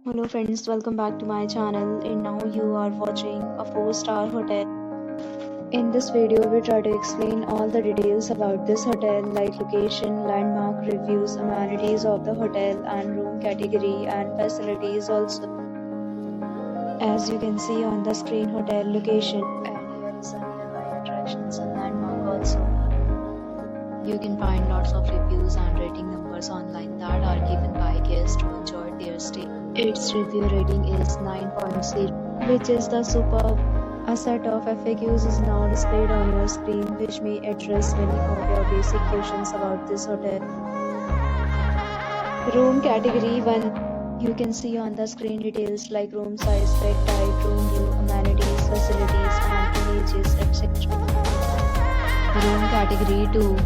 Hello friends, welcome back to my channel, and now you are watching a 4-star hotel. In this video, we try to explain all the details about this hotel like location, landmark, reviews, amenities of the hotel and room category and facilities also. As you can see on the screen, hotel location, and here is a nearby attractions and landmark also. You can find lots of reviews and rating numbers online that are given by guests who enjoyed their stay. Its review rating is 9.0, which is the superb. A set of FAQs is now displayed on your screen, which may address many of your basic questions about this hotel. Room category 1. You can see on the screen details like room size, bed type, room view, amenities, facilities, and images, etc. Room category 2.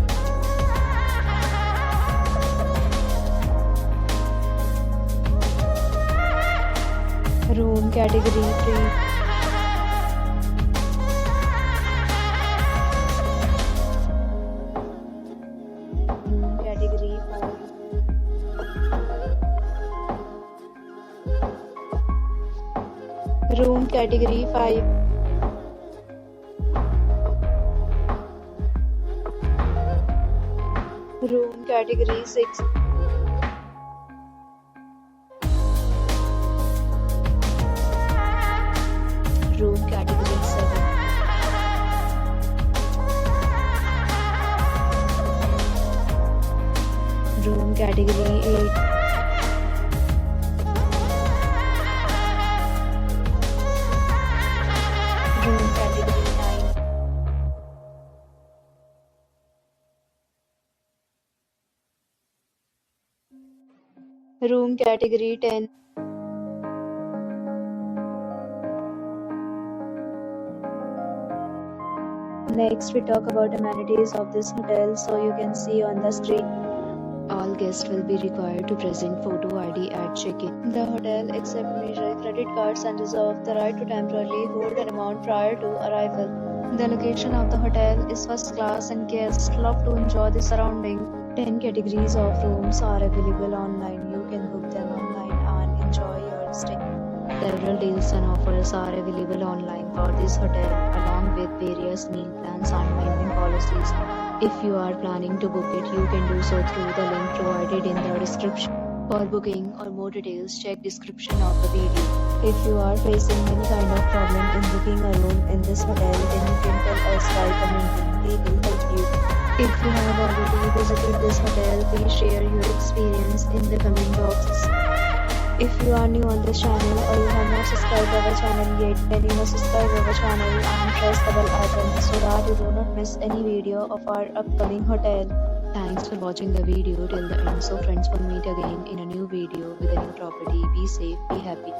Room category 3. Room category 4. Room category 5. Room category 6. Room category 7. Room category 8. Room category 9. Room category 10. Next, we talk about amenities of this hotel. So you can see on the screen, all guests will be required to present photo ID at check-in. The hotel accepts major credit cards and reserves the right to temporarily hold an amount prior to arrival. The location of the hotel is first class and guests love to enjoy the surrounding. 10 categories of rooms are available online. You can book them online and enjoy your stay. Several deals and offers are available online for this hotel, along with various meal plans and payment policies. If you are planning to book it, you can do so through the link provided in the description. For booking or more details, check description of the video. If you are facing any kind of problem in booking a room in this hotel, then you can tell us by commenting. We will help you. If you have already visited this hotel, please share your experience in the comment box. If you are new on this channel or you have not subscribed our channel yet, then you must subscribe our channel and press the bell icon so that you do not miss any video of our upcoming hotel. Thanks for watching the video till the end. So friends, will meet again in a new video with a new property. Be safe, be happy.